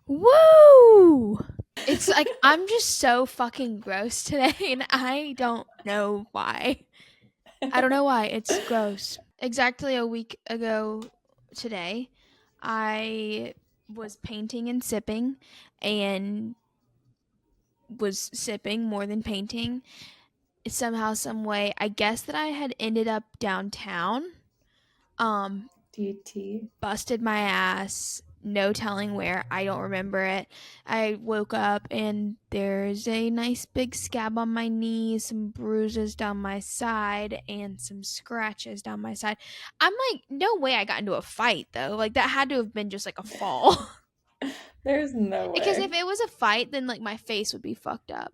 Woo! It's like I'm just so fucking gross today, and I don't know why. I don't know why. It's gross. Exactly a week ago today, I was painting and sipping, and was sipping more than painting. Somehow, some way, I guess that I had ended up downtown. Um, DT. Busted my ass, no telling where. I don't remember it. I woke up and there's a nice big scab on my knee, some bruises down my side, and some scratches down my side. I'm like, no way I got into a fight though. Like, that had to have been just like a fall. There's no Because way. if it was a fight, then like my face would be fucked up.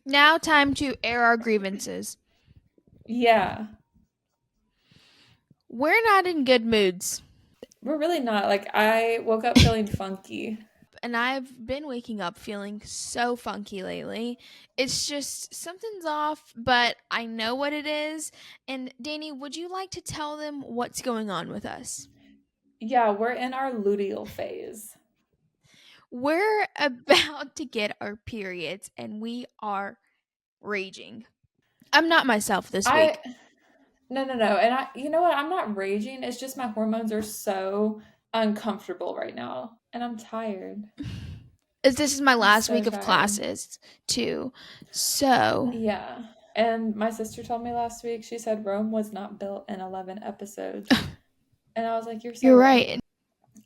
Now, time to air our grievances. Yeah. We're not in good moods. We're really not. Like, I woke up feeling funky. And I've been waking up feeling so funky lately. It's just something's off, but I know what it is. And Danny, would you like to tell them what's going on with us? Yeah, we're in our luteal phase. We're about to get our periods and we are raging. I'm not myself this I week. no. And you know what? I'm not raging. It's just my hormones are so uncomfortable right now. And I'm tired. As this is my I'm last so week of tired. classes too. So, Yeah. And my sister told me last week, she said Rome was not built in 11 episodes. And I was like, you're so you're right. right.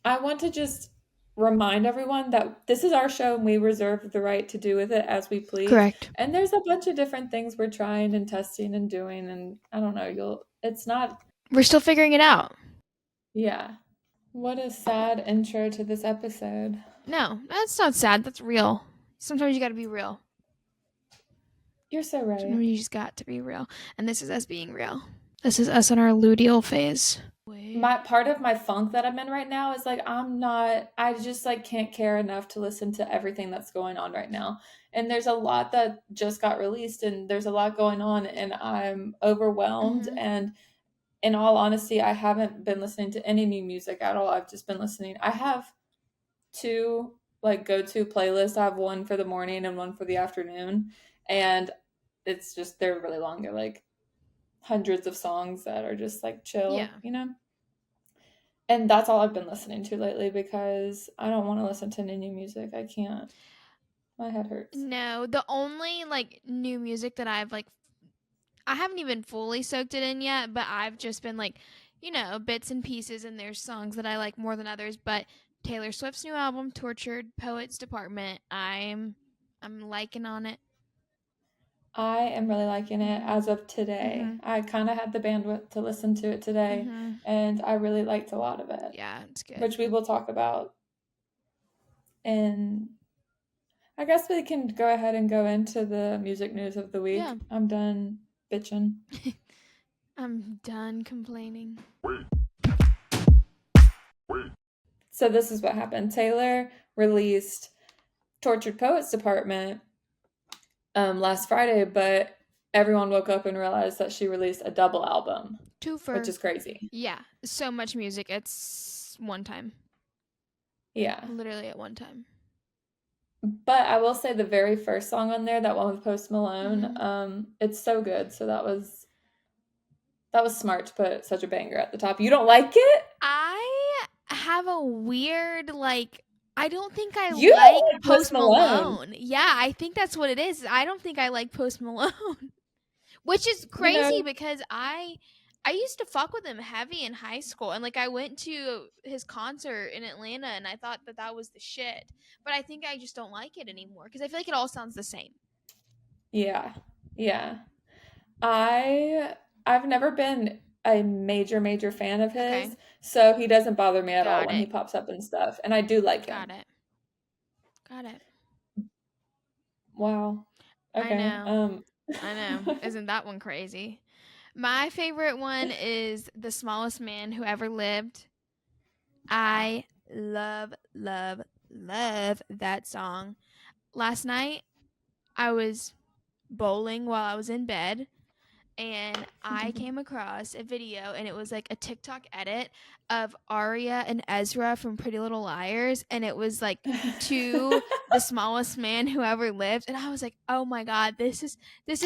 I want to just remind everyone that this is our show and we reserve the right to do with it as we please. Correct. And there's a bunch of different things we're trying and testing and doing. And I don't know, it's not, We're still figuring it out. yeah. What a sad intro to this episode. No, that's not sad. That's real. Sometimes you got to be real. You're so right. Sometimes you just got to be real. And this is us being real. This is us in our luteal phase. Wait. My part of my funk that I'm in right now is like I just like can't care enough to listen to everything that's going on right now. And there's a lot that just got released and there's a lot going on and I'm overwhelmed Mm-hmm. and in all honesty, I haven't been listening to any new music at all. I've just been listening. I have two like go-to playlists. I have one for the morning and one for the afternoon. And it's just they're really long. They're like hundreds of songs that are just like Yeah. chill. And that's all I've been listening to lately because I don't want to listen to any new music. I can't. My head hurts. No, the only like new music that I haven't even fully soaked it in yet, but I've just been like, bits and pieces, and there's songs that I like more than others. But Taylor Swift's new album, Tortured Poets Department, I'm liking on it. I am really liking it Mhm. as of today. Mhm. I kind of had the bandwidth to listen to it today, Mhm. and I really liked a lot of it, Yeah, it's good. which we will talk about. And I guess we can go ahead and go into the music news of the Yeah. week. I'm done bitching. I'm done complaining. So this is what happened. Taylor released Tortured Poets Department last Friday, but everyone woke up and realized that she released a double album, Two which for is crazy. Yeah, so much music. It's one time. Yeah. Literally at one time. But I will say the very first song on there, that one with Post Malone, Mhm. it's so good. So that was smart to put such a banger at the top. You don't like it? I have a weird I don't think I You like don't like Post Post Malone. Malone. Yeah, I think that's what it is. I don't think I like Post Malone. Which is You crazy know, because I used to fuck with him heavy in high school, and like I went to his concert in Atlanta and I thought that was the shit. But I think I just don't like it anymore because I feel like it all sounds the same. yeah. Yeah. I I've never been a major fan of Okay. his, so he doesn't bother me at all Got when he it. pops up and stuff, and I do like Got him. it. Got it. Wow. I Okay. know. I know. Isn't that one crazy? My favorite one is The Smallest Man Who Ever Lived. I love, love, love that song. Last night, I was bowling while I was in bed, and I came across a video, and it was like a TikTok edit of Arya and Ezra from Pretty Little Liars, and it was like to the smallest man who ever lived, and I was like, "Oh my god, this is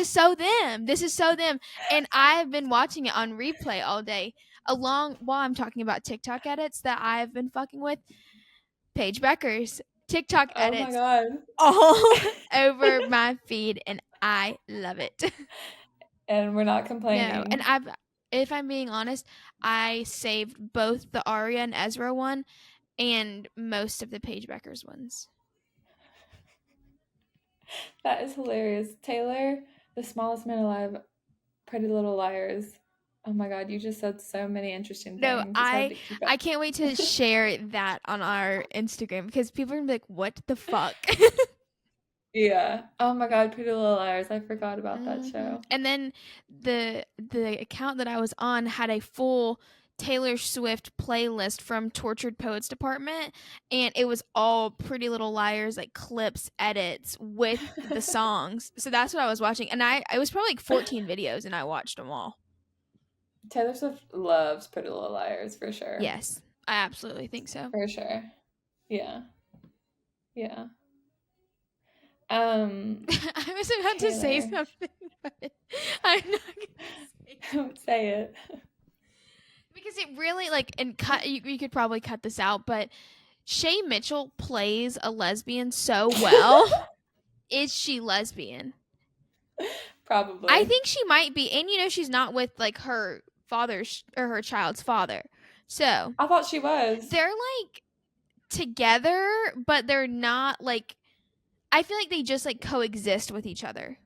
so them. This is so them." And I've been watching it on replay all day along while I'm talking about TikTok edits that I've been fucking with. Paige Becker's TikTok Oh my edits god. all over my feed, and I love it. And we're not No, and complaining. if I'm being honest, I saved both the Arya and Ezra one and most of the Paige Becker's ones. That is hilarious. Taylor, the smallest man alive, Pretty Little Liars. Oh my god, you just said so many interesting No, things. It's hard I to keep up. I can't wait to share that on our Instagram because people are gonna be like, "What the fuck?" Yeah. Oh my god, Pretty Little Liars. I forgot about that show. And then the account that I was on had a full Taylor Swift playlist from Tortured Poets Department, and it was all Pretty Little Liars, like clips, edits with the songs. So that's what I was watching, and I it was probably like 14 videos, and I watched them all. Taylor Swift loves Pretty Little Liars for sure. Yes, I absolutely think so. For sure. Yeah. Yeah. Um, I was about to say Taylor. something, but I'm not gonna say it. Say it. Because it really like and cut you could probably cut this out, but Shay Mitchell plays a lesbian so well. Is she lesbian? I Probably. think she might be, and she's not with like her father's or her child's father. So I thought she was. they're like together, but they're not like I feel like they just like coexist with each other.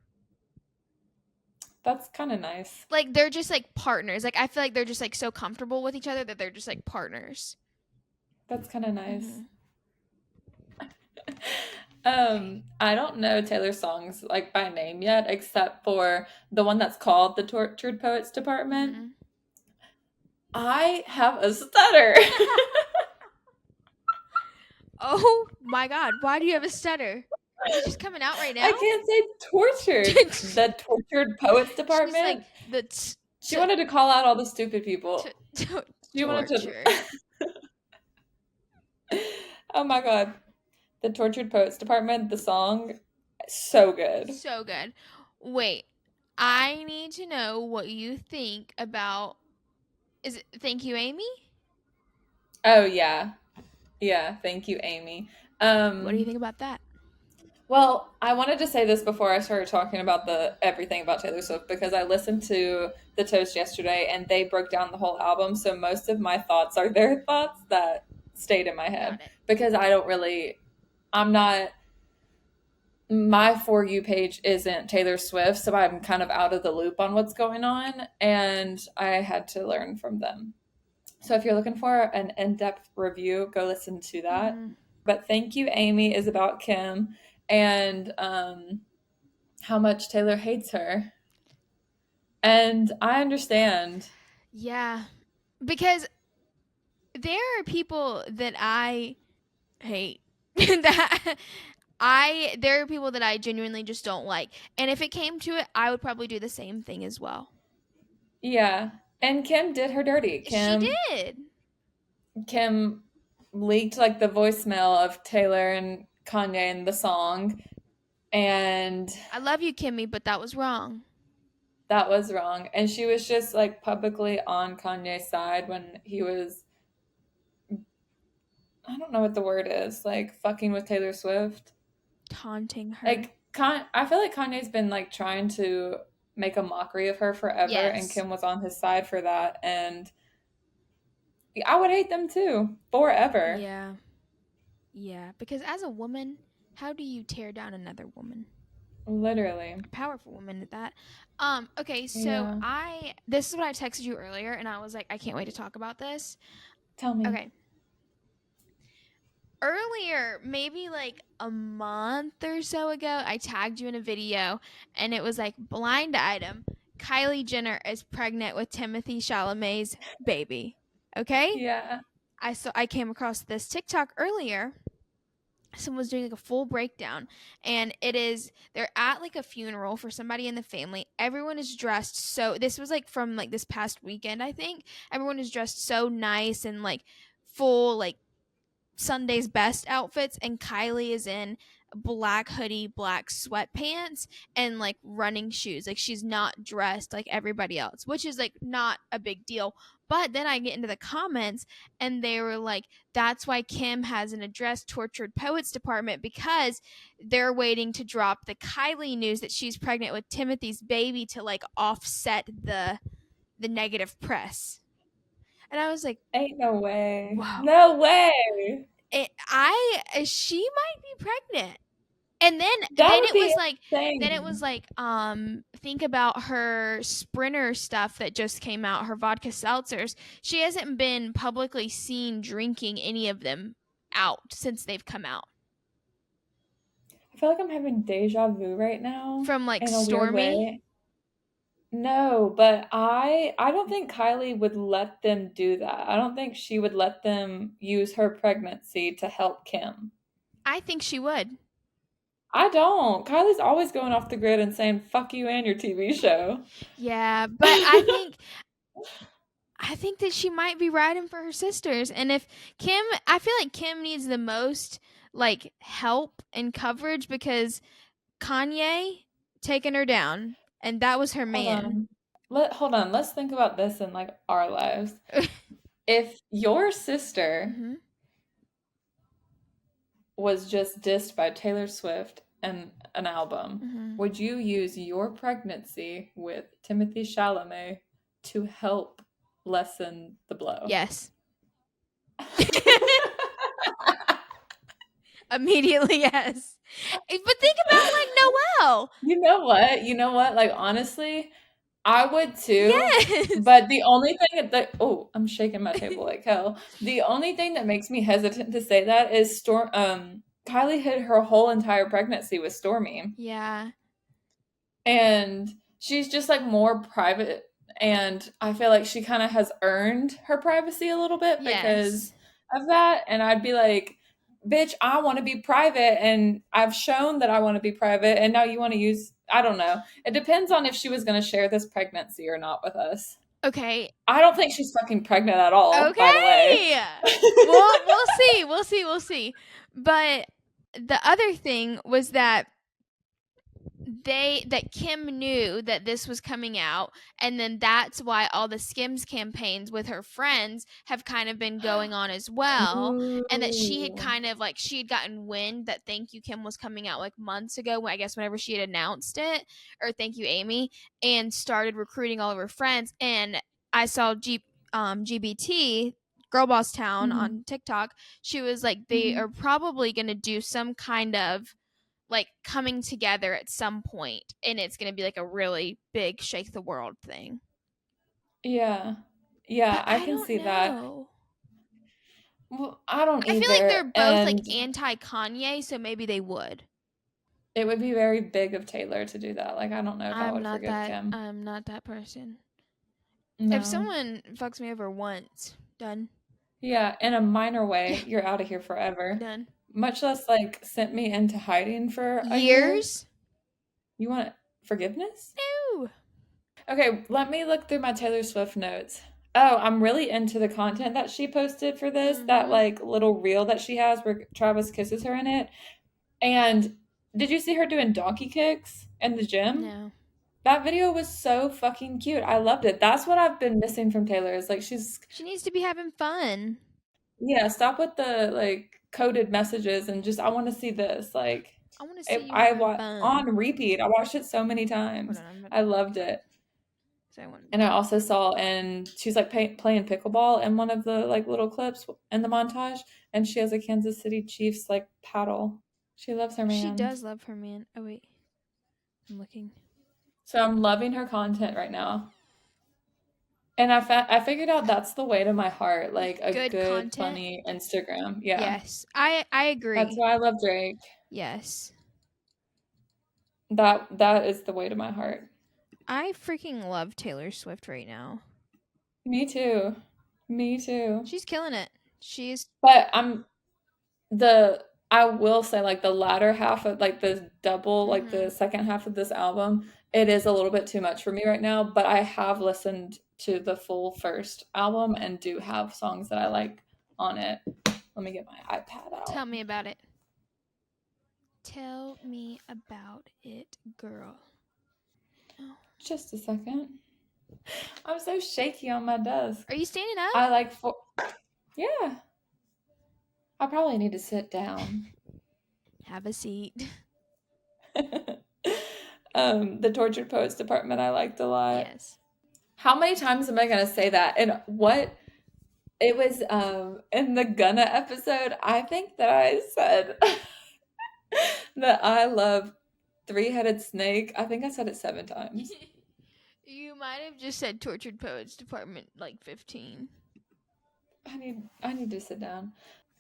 That's kind of nice. Like they're just like partners. Like I feel like they're just like so comfortable with each other that they're just like partners. That's kind of nice. Mm-hmm. Okay. I don't know Taylor's songs like by name yet, except for the one that's called the Tortured Poets Department. Mm-hmm. I have a stutter. Oh my god, why do you have a stutter? Is it just coming out right I now? can't say tortured. The Tortured Poets She's like Department. the She wanted to call out all the stupid people. She wanted tortured. to. Oh my god. The Tortured Poets Department, the song, so good. So good. Wait, I need to know what you think about. Is it Thank You, Amy? Oh yeah. Yeah, thank you, Amy. What do you think about that? Well, I wanted to say this before I started talking about the everything about Taylor Swift because I listened to the Toast yesterday and they broke down the whole album, so most of my thoughts are their thoughts that stayed in my head Got it. because I'm not my For You page isn't Taylor Swift, so I'm kind of out of the loop on what's going on and I had to learn from them. So if you're looking for an in-depth review, go listen to that. Mm-hmm. But Thank You, Amy is about Kim and how much Taylor hates her. And I understand. Yeah, because there are people that I hate that there are people that I genuinely just don't like. And if it came to it, I would probably do the same thing as well. Yeah. And Kim did her dirty. She did. Kim leaked like the voicemail of Taylor and Kanye in the song. And I love you, Kimmy, but that was wrong. that was wrong. And she was just like publicly on Kanye's side when he was, I don't know what the word is, like fucking with Taylor Swift. Taunting her. Like I feel like Kanye's been like trying to make a mockery of her forever, Yes. and Kim was on his side for that, and I would hate them too forever. Yeah, because as a woman, how do you tear down another woman? Literally. A powerful woman at that. Okay, so Yeah. this is what I texted you earlier, and I was like, I can't wait to talk about this. Tell me. Okay. Earlier, maybe like a month or so ago, I tagged you in a video, and it was like blind item. Kylie Jenner is pregnant with Timothy Chalamet's baby. Okay? Yeah. I came across this TikTok earlier, someone's doing like a full breakdown, and they're at like a funeral for somebody in the family. Everyone is dressed, so this was like from like this past weekend, I think. Everyone is dressed so nice and like full, like Sunday's best outfits, and Kylie is in black hoodie, black sweatpants, and like running shoes. Like she's not dressed like everybody else, which is like not a big deal. But then I get into the comments, and they were like, that's why Kim has an address Tortured Poets department, because they're waiting to drop the Kylie news that she's pregnant with Timothy's baby to like offset the negative press. And I was like, Ain't no way. whoa. No way. She might be pregnant. And That then would it was be like insane. think about her sprinter stuff that just came out, her vodka seltzers. She hasn't been publicly seen drinking any of them out since they've come out. I feel like I'm having deja vu right now From like in a weird Stormy, way. No, but I don't think Kylie would let them do that. I don't think she would let them use her pregnancy to help Kim. I think she would. I don't. Kylie's always going off the grid and saying fuck you and your TV show. Yeah, but I think that she might be riding for her sisters. And if Kim, I feel like Kim needs the most like help and coverage, because Kanye taking her down, and that was her Hold man. on. Hold on. Let's think about this in like our lives. If your sister hmm was just dissed by Taylor Swift and an album, hmm would you use your pregnancy with Timothy Chalamet to help lessen the blow? Yes. Immediately, yes. But think about like Noelle. You know what? You know what? Like honestly, I would too. Yes. But the only thing that oh, I'm shaking my table like hell. The only thing that makes me hesitant to say that is Kylie hid her whole entire pregnancy with Stormy. Yeah. And she's just like more private, and I feel like she kind of has earned her privacy a little bit Yes. because of that. And I'd be like, bitch, I want to be private, and I've shown that I want to be private, and now you want to use, I don't know. It depends on if she was going to share this pregnancy or not with us. Okay. I don't think she's fucking pregnant at all, by the way. Okay. We'll see. We'll see. We'll see. But the other thing was that Kim knew that this was coming out, and then that's why all the Skims campaigns with her friends have kind of been going on as well, and that she had Ooh. kind of like she had gotten wind that Thank You Kim was coming out like months ago, I guess whenever she had announced it, or Thank You Amy, and started recruiting all of her friends. And I saw GBT Girl Boss Town Mhm, on TikTok. She was like, they mhm. are probably going to do some kind of like coming together at some point, and it's going to be like a really big shake the world thing. Yeah. Yeah, But I I can don't see that. know. Well, I don't I feel like either. they're both like And anti Kanye, so maybe they would. it would be very big of Taylor to do that. Like, I don't know if I would forgive Kim. I'm not that person. If No. someone fucks me over once, done. Yeah, in a minor way, you're out of here forever. Done. Much less like sent me into hiding for a year. Years? You want forgiveness? No. Okay, let me look through my Taylor Swift notes. Oh, I'm really into the content that she posted for this, that Mm-hmm. like little reel that she has where Travis kisses her in it. And did you see her doing donkey kicks in the gym? No. That video was so fucking cute. I loved it. That's what I've been missing from Taylor is like she's She needs to be having fun. yeah, stop with the like coded messages and just I want to see this. Like I want to see you having fun. on repeat. I watched it so many Hold times. on, I'm gonna. I loved it. So I want. And I also saw and she's like playing pickleball in one of the like little clips in the montage, and she has a Kansas City Chiefs like paddle. She loves her She man. does love her man. Oh wait, I'm looking. So I'm loving her content right now. And I figured out that's the way to my heart, like a Good good, content. funny Instagram. Yeah. Yes, I That's agree. why I love Drake. Yes, That is the way to my heart. I freaking love Taylor Swift right now. Me too. Me too. She's killing it. She's But the I will say, like, the latter half of, like, the double, like, the Mm-hmm. second half of this album, it is a little bit too much for me right now, but I have listened to the full first album and do have songs that I like on it. Let me get my iPad out. Tell me about it. Tell me about it, girl. Oh. Just a second. I'm so shaky on my desk. Are you standing up? I like for yeah. I probably need to sit down. Have a seat. The Tortured Poets Department I liked a lot. Yes. How many times am I gonna say that? And what it was in the Gunna episode, I think that I said that I love Three-Headed Snake. I think I said it 7 times. You might have just said Tortured Poets Department like 15. I need to sit down.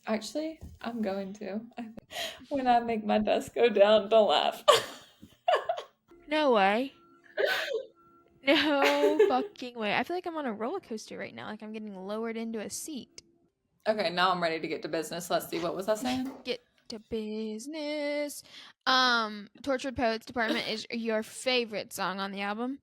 Actually, I'm going to. When I make my desk go down, don't laugh. No way. No fucking way. I feel like I'm on a roller coaster right now. Like I'm getting lowered into a seat. Okay, now I'm ready to get to business. Let's see. What was I saying? Get to business. Tortured Poets Department is your favorite song on the album.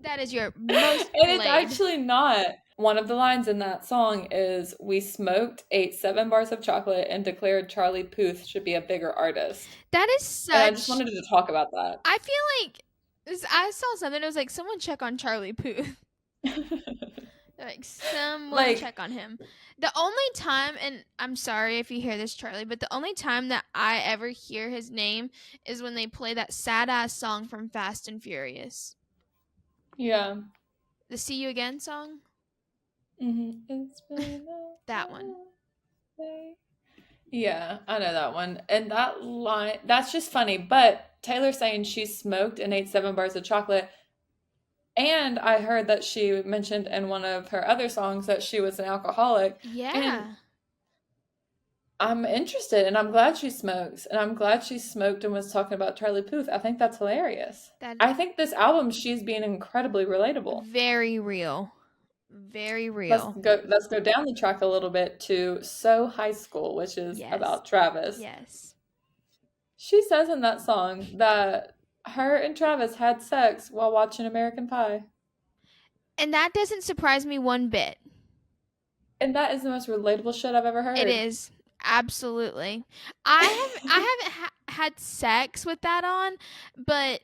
That is your most And it's played. actually not. One of the lines in that song is, "We smoked, ate 7 bars of chocolate, and declared Charlie Puth should be a bigger artist." That is And I just such. wanted to talk about that. I feel like I saw something. It was like someone check on Charlie Puth. Like someone Like, check on him. The only time, and I'm sorry if you hear this, Charlie, but the only time that I ever hear his name is when they play that sad ass song from Fast and Furious, yeah. the "See You Again" song. It's been a That one. day. Yeah, I know that one. And that line, that's just funny. But Taylor saying she smoked and ate 7 bars of chocolate. And I heard that she mentioned in one of her other songs that she was an alcoholic. And Yeah. I'm interested and I'm glad she smokes. And I'm glad she smoked and was talking about Charlie Puth. I think that's hilarious. That I think this album, she's being incredibly relatable. very real. Very Let's real. go down the track a little bit to So High School, which is Yes. about Travis. Yes. She says in that song that her and Travis had sex while watching American Pie. And that doesn't surprise me one bit. And that is the most relatable shit I've ever heard. It is. Absolutely. I haven't had sex with that on, but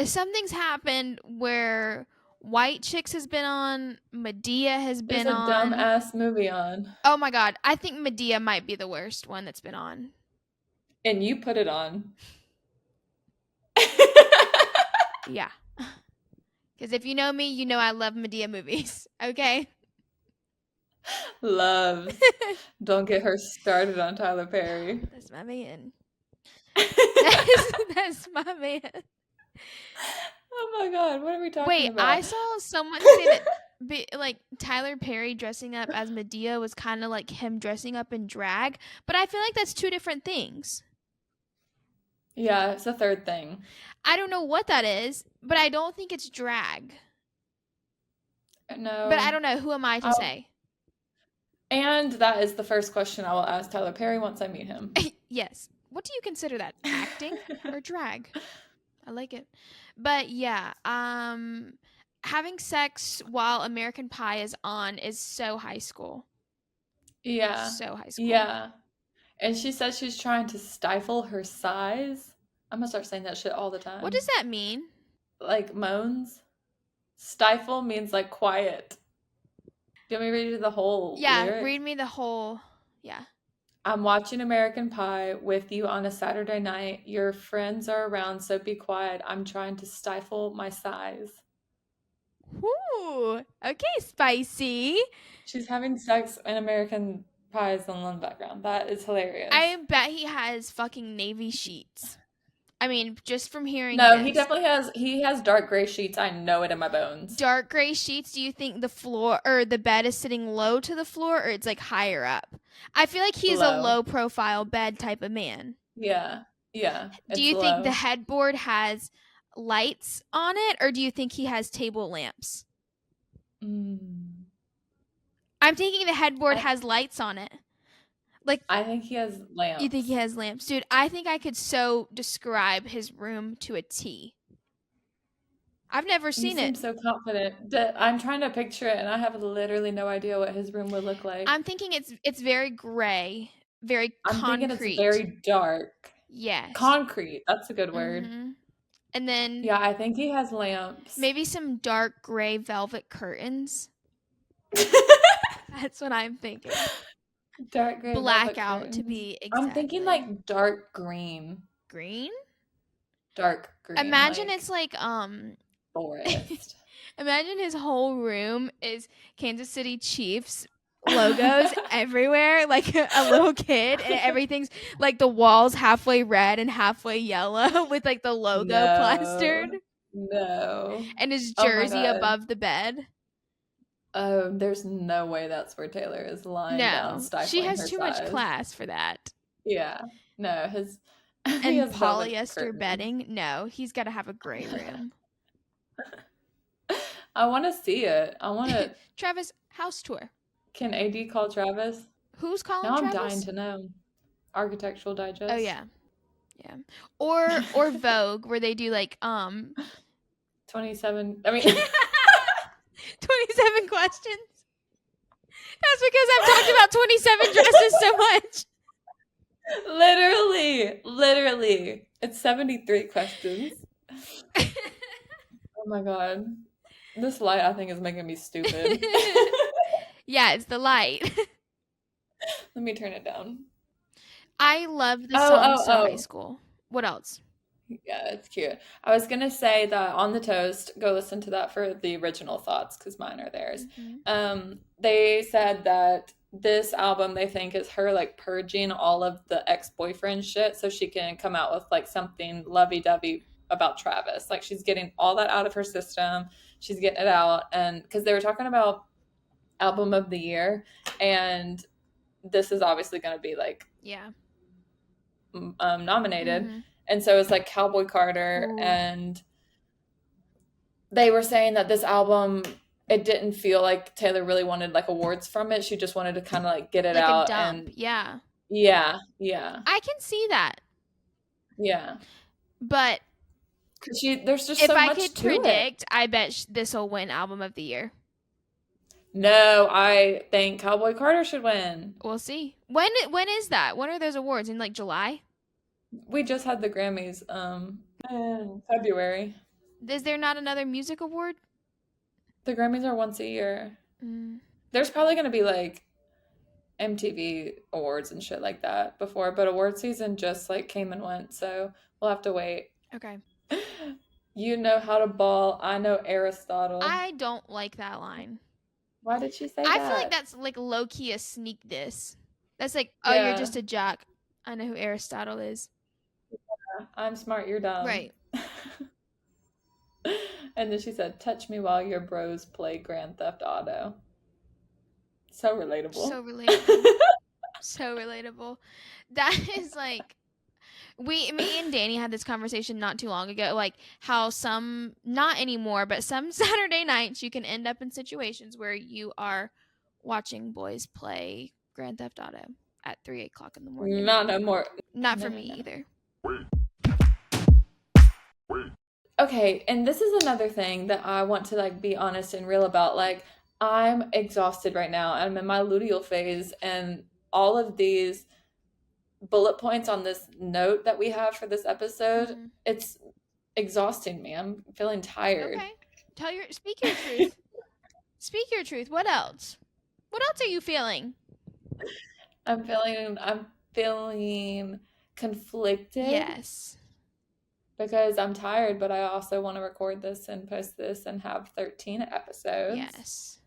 something's happened where White Chicks has been on, Medea has There's been a on. dumbass movie on. Oh my god, I think Medea might be the worst one that's been on. And you put it on. Yeah. Because if you know me, you know I love Medea movies. Okay? Loves. Don't get her started on Tyler Perry. That's my man. That's my man. Oh my god, what are we talking Wait, about? I saw someone say that like Tyler Perry dressing up as Medea was kind of like him dressing up in drag, but I feel like that's two different things. Yeah, it's a third thing. I don't know what that is, but I don't think it's drag. No. But I don't know. Who am I to say? And that is the first question I will ask Tyler Perry once I meet him. Yes. What do you consider that? Acting or drag? I like it. But yeah, having sex while American Pie is on is so high school. Yeah. So high school. Yeah. And she says she's trying to stifle her sighs. I'm gonna start saying that shit all the time. What does that mean? Like moans. Stifle means like quiet. Do you want me to read you the whole lyric? Read me the whole. Yeah. I'm watching American Pie with you on a Saturday night. Your friends are around, so be quiet. I'm trying to stifle my sighs. Ooh. Okay, spicy. She's having sex in American Pie's on the background. That is hilarious. I bet he has fucking navy sheets. I mean, just from hearing No, this. he definitely has. He has dark gray sheets. I know it in my bones. Dark gray sheets. Do you think the floor or the bed is sitting low to the floor, or it's like higher up? I feel like he's a low profile bed type of man. Yeah, yeah. Do you think the headboard has lights on it, or do you think he has table lamps? I'm thinking the headboard has lights on it. Like, I think he has you think he lamps. has lamps? Dude, I think I could so describe his room to a T. I've never You seen seem it. so confident that I'm trying to picture it, and I have literally no idea what his room would look like. I'm thinking it's very gray, very I'm thinking it's concrete. very dark. Yes. Concrete. That's a good word. Mhm. And then Yeah, I think he has lamps. maybe some dark gray velvet curtains. That's what I'm thinking. Dark gray velvet Blackout to curtains. be I'm thinking exactly. like dark green. Green? Dark green, Imagine like it's like forest. imagine his whole room is Kansas City Chiefs logos everywhere, like a little kid, and everything's like the walls halfway red and halfway yellow with like the logo No. plastered, No. and his Oh my jersey God. above the bed. Oh, there's no way that's where Taylor is lying down, No, she stifling has her too much sighs. class for that. Yeah. No, his he And has velvet polyester curtains. bedding? No, he's got to have a gray room. I want to see it. I want to. Travis, house tour. Can AD call Travis? Who's calling Now I'm dying Travis? to know. Architectural Oh Digest. yeah. Yeah. Or Vogue where they do like 27. I mean, 27 questions. That's because I've talked about 27 dresses so much. literally. It's 73 questions. Oh my God. This light, I think, is making me stupid. Yeah, it's the light. Let me turn it down. I love the Oh, song oh, So High oh. School. What else? Yeah, it's cute. I was gonna say that on the toast, go listen to that for the original thoughts because mine are theirs. Mm-hmm. They said that this album they think is her like purging all of the ex-boyfriend shit so she can come out with like something lovey-dovey about Travis. Like she's getting all that out of her system. She's getting it out, and because they were talking about album of the year, and this is obviously going to be like Yeah. nominated. Mm-hmm. And so it's like Cowboy Carter. Ooh. And they were saying that this album, it didn't feel like Taylor really wanted like awards from it. She just wanted to kind of like get it Like a out. dump. And Yeah. yeah. I can see that. Yeah. But Because there's just if so I much could to it. predict, I bet this will win album of the year. No, I think Cowboy Carter should win. We'll see. When is that? When are those awards? In like July? We just had the Grammys in February. Is there not another music award? The Grammys are once a year. Mm. There's probably going to be like MTV awards and shit like that before, but award season just like came and went, so we'll have to wait. Okay. You know how to ball, I know Aristotle. I don't like that line. Why did she say I that? feel like that's like low key a sneak diss. That's like, oh, Yeah. you're just a jock. I know who Aristotle is. I'm smart, you're dumb. Right. And then she said, touch me while your bros play Grand Theft Auto. So relatable. So relatable. So relatable. That is like me and Danny had this conversation not too long ago, like how some, not anymore, but some Saturday nights you can end up in situations where you are watching boys play Grand Theft Auto at 3 o'clock in the morning. Not no more. Not for me either. Okay, and this is another thing that I want to like be honest and real about. Like, I'm exhausted right now. I'm in my luteal phase, and all of these bullet points on this note that we have for this episode, it's exhausting me. I'm feeling tired. Okay. Speak your truth. Speak your truth. What else? What else are you feeling? I'm feeling conflicted. Yes. Because I'm tired, but I also want to record this and post this and have 13 episodes. Yes.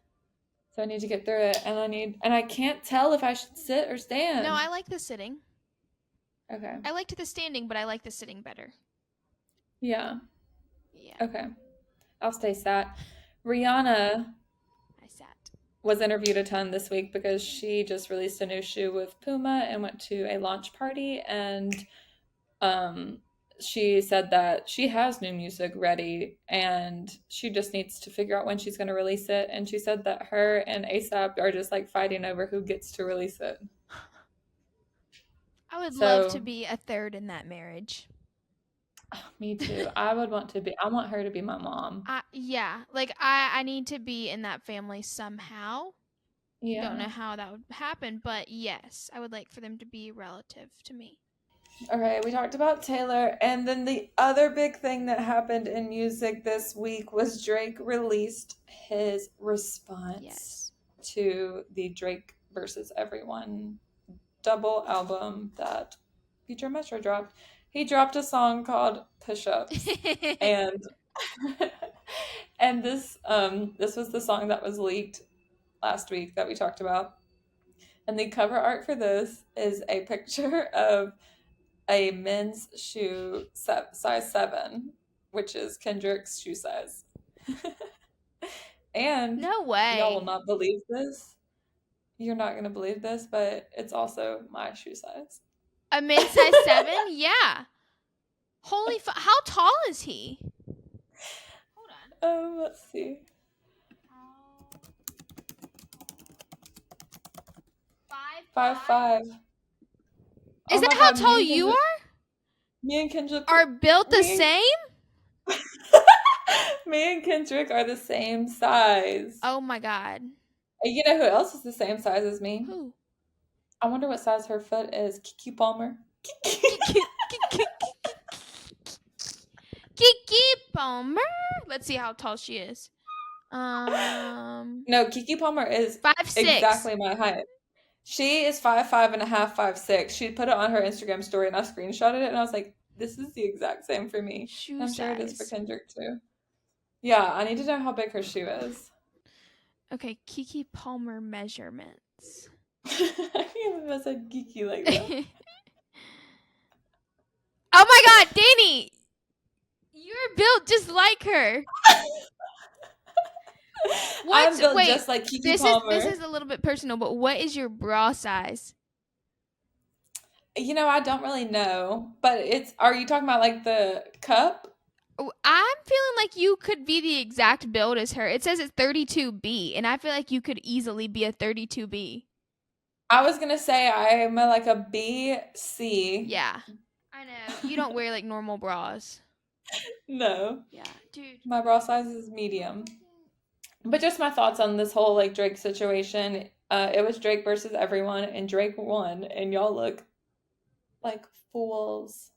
So I need to get through it, and I can't tell if I should sit or stand. No, I like the sitting. Okay. I liked the standing, but I like the sitting better. Yeah. Yeah. Okay. I'll stay sat. Rihanna was interviewed a ton this week because she just released a new shoe with Puma and went to a launch party, and she said that she has new music ready and she just needs to figure out when she's going to release it. And she said that her and ASAP are just like fighting over who gets to release it. I would love to So, be a third in that marriage. me too. I would want to be. I want her to be my mom. Yeah, like I need to be in that family somehow. Don't Yeah. know how that would happen, but yes, I would like for them to be relative to me. Okay, we talked about Taylor, and then the other big thing that happened in music this week was Drake released his response Yes. to the Drake versus Everyone double album that Future Metro dropped. He dropped a song called Push Ups, and and this was the song that was leaked last week that we talked about. And the cover art for this is a picture of a men's shoe size 7, which is Kendrick's shoe size. And No y'all will way. not believe this. You're not going to believe this, but it's also my shoe size. A men's size 7? Yeah. How tall is he? Hold Let's see. on. 5'5"? 5'5". Is Oh that my how god, tall you Me and Kendrick are built the me same? and, me and Kendrick are the same size. Oh my god. And you know who else is the same size as me? Who? I wonder what size her foot is. Kiki Palmer. Kiki Palmer. Let's see how tall she is. Um, No, Kiki Palmer is 5'6". exactly my height. She is 5'5" and a half, 5'6". She put it on her Instagram story and I screenshotted it and I was like, this is the exact same for me. Shoe And I'm sure it is for size. Kendrick too. Yeah, I need to know how big her shoe is. Okay, Kiki Palmer measurements. I can't even say geeky like that. Oh my god, Danny! You're built just like her. I'm built Wait, just like Kiki this Palmer. is a little bit personal, but what is your bra size? You know, I don't really know, but are you talking about like the cup? Oh, I'm feeling like you could be the exact build as her. It says it's 32B, and I feel like you could easily be a 32B. I was gonna say I'm like a B, C. Yeah. I know. You don't wear like normal bras. No, Yeah, dude. my bra size is medium. But just my thoughts on this whole like Drake situation. It was Drake versus everyone, and Drake won, and y'all look like fools.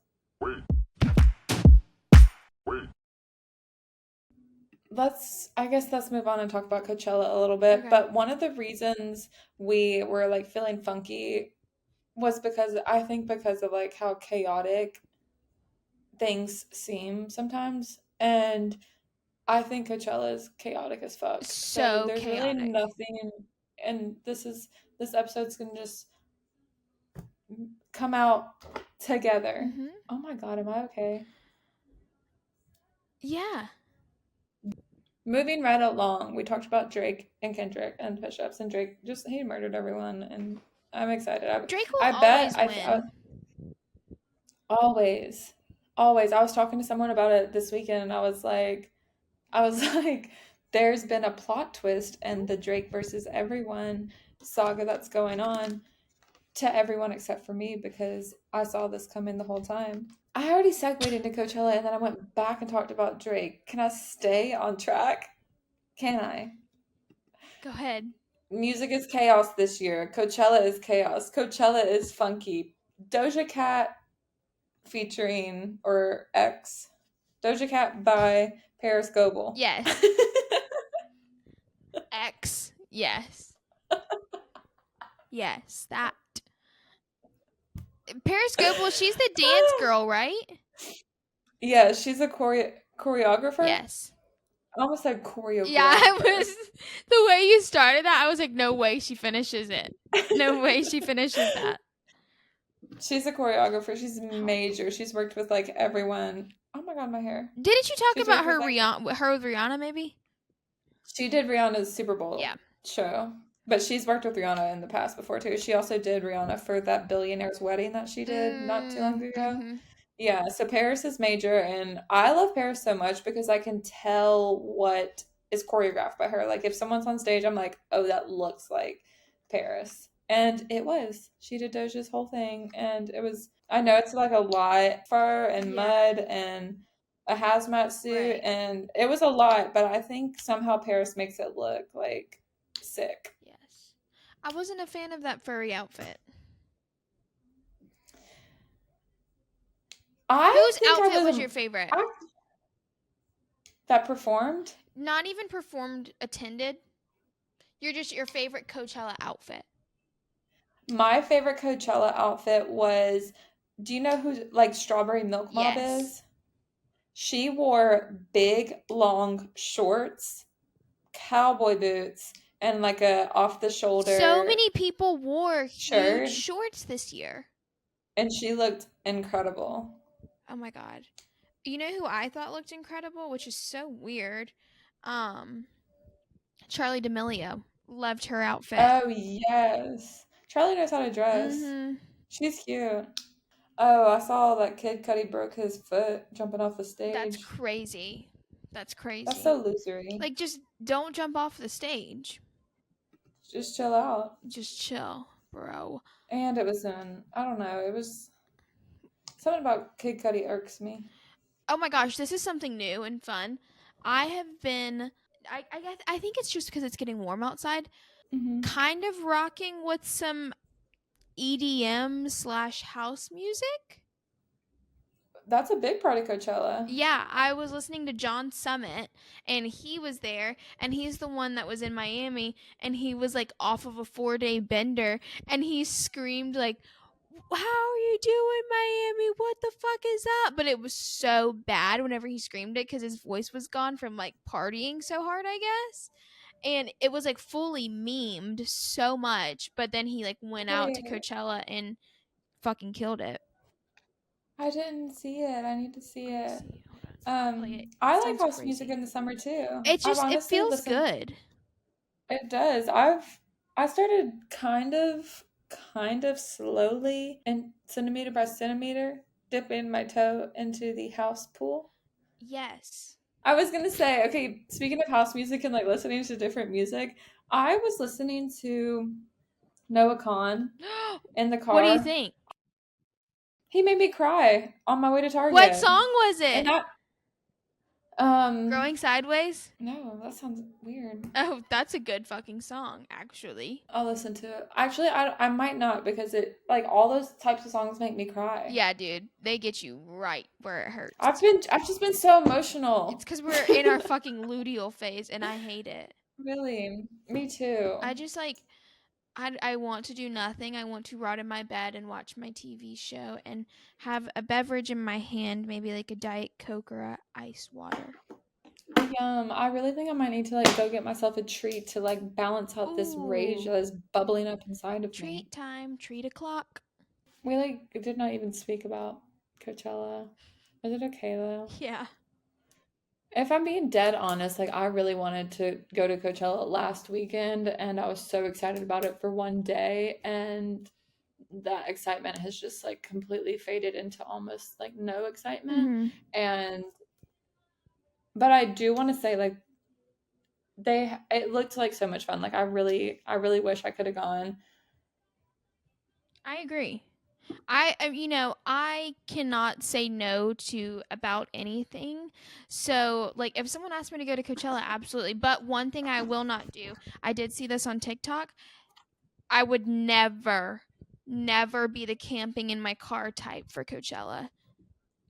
I guess let's move on and talk about Coachella a little bit. Okay. But one of the reasons we were like feeling funky was because of like how chaotic things seem sometimes. And I think Coachella is chaotic as fuck. So So there's really chaotic. nothing, and this episode's gonna just come out together. Mhm. Oh my god, am I okay? Yeah. Moving right along, we talked about Drake and Kendrick and push-ups, and Drake just he murdered everyone, and I'm excited. Drake will I bet always win. always, always. I was talking to someone about it this weekend, and I was like, there's been a plot twist in the Drake versus everyone saga that's going on to everyone except for me because I saw this coming the whole time. I already segued into Coachella and then I went back and talked about Drake. Can I stay on track? Can I? Go ahead. Music is chaos this year. Coachella is chaos. Coachella is funky. Doja Cat featuring or X. Doja Cat by Paris Goebel. Yes. X. Yes. Yes. That. Paris Goebel, she's the dance girl, right? Yeah, she's a choreographer. Yes. I almost said Yeah, I choreographer. was the way you started that, I was like, no way she finishes it. No way she finishes that. She's a choreographer. She's major. She's worked with like everyone. Oh my god, my hair. Didn't you talk She's about worked with her like her with Rihanna maybe? she did Rihanna's Super Bowl Yeah. show. But she's worked with Rihanna in the past before too. She also did Rihanna for that billionaire's wedding that she did not too long ago. Mm-hmm. Yeah, so Paris is major and I love Paris so much because I can tell what is choreographed by her. Like if someone's on stage, I'm like, "Oh, that looks like Paris." And it was. She did Doja's whole thing, and it was. I know it's like a lot, fur and Yeah. mud and a hazmat suit, Right. and it was a lot. But I think somehow Paris makes it look like sick. Yes. I wasn't a fan of that furry outfit. I Whose think I outfit was was your favorite? I, that performed. Not even performed, attended. You're just your favorite Coachella outfit. My favorite Coachella outfit was. Do you know who like Strawberry Milk Mob Yes. is? She wore big long shorts, cowboy boots, and like a off the So shoulder many people wore huge shirt, shorts this year. and she looked incredible. Oh my god. You know who I thought looked incredible, which is so weird? Um, Charlie D'Amelio. Loved her outfit. Oh yes. Charlie knows how to dress. Mhm. She's cute. Oh, I saw that Kid Cudi broke his foot jumping off the That's stage. crazy. That's That's crazy. so losery. Like just don't jump off the stage. Just chill out. Just chill, bro. And it was in, I don't know, it was something about Kid Cudi irks me. Oh my gosh, this is something new and fun. I have been I think it's just because it's getting warm outside. Hmm. Kind of rocking with some EDM slash house music. That's a big part of Coachella. Yeah, I was listening to John Summit and he was there and he's the one that was in Miami and he was like off of a 4-day bender and he screamed like, how are you doing, Miami? What the fuck is up? But it was so bad whenever he screamed it because his voice was gone from like partying so hard, I guess. And it was like fully memed so much, but then he like went out to Wait, Coachella and fucking killed it. I didn't see it. I need to see Let me it. see. Hold on. I'll play it. I It like sounds house music crazy. in the summer too. It I've just it honestly feels listened. good. It does. I started kind of slowly and centimeter by centimeter dipping my toe into the house pool. Yes. I was gonna say, okay, speaking of house music and like listening to different music, I was listening to Noah Khan in the What do you car. think? He made me cry on my way to What Target. song was And it? that Growing Sideways? no, that sounds weird. Oh, that's a good fucking song, actually. I'll listen to it. Actually, I might not because it like all those types of songs make me cry. Yeah, dude. They get you right where it hurts. I've just been so It's emotional. because we're in our fucking luteal phase, and I hate it. Really, me too. I just like, I want to do nothing. I want to rot in my bed and watch my TV show and have a beverage in my hand, maybe like a Diet Coke or a ice water. Yum. I really think I might need to like go get myself a treat to like balance out this rage Ooh, that is bubbling up inside of me. treat time, treat o'clock. We like did not even speak about Coachella. Is it okay though? Yeah. If I'm being dead honest, like I really wanted to go to Coachella last weekend and I was so excited about it for one day and that excitement has just like completely faded into almost like no excitement. Mm-hmm. And but I do want to say like it looked like so much fun. Like I really wish I could have gone. I agree. I cannot say no to about anything. So, like, if someone asked me to go to Coachella, absolutely. But one thing I will not do, I did see this on TikTok. I would never, never be the camping in my car type for Coachella.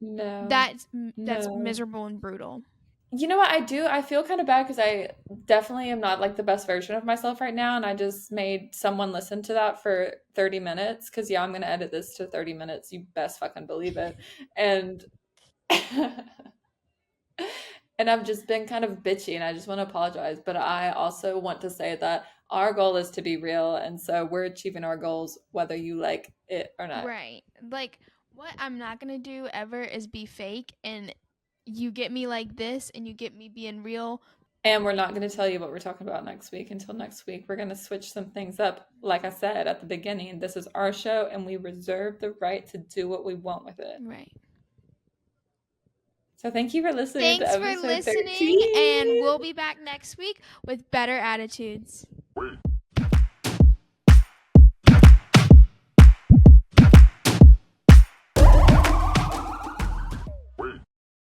No. That's No. miserable and brutal. You know what I do? I feel kind of bad because I definitely am not like the best version of myself right now, and I just made someone listen to that for 30 minutes. Because yeah, I'm gonna edit this to 30 minutes. You best fucking believe it. And and I've just been kind of bitchy, and I just want to apologize. But I also want to say that our goal is to be real, and so we're achieving our goals whether you like it or not. Right. Like, what I'm not going to do ever is be fake and you get me like this and you get me being real. And we're not going to tell you what we're talking about next week until next week. We're going to switch some things up. Like I said at the beginning, this is our show and we reserve the right to do what we want with it. Right. So thank you for listening to Thanks for episode listening, 13. and we'll be back next week with better attitudes.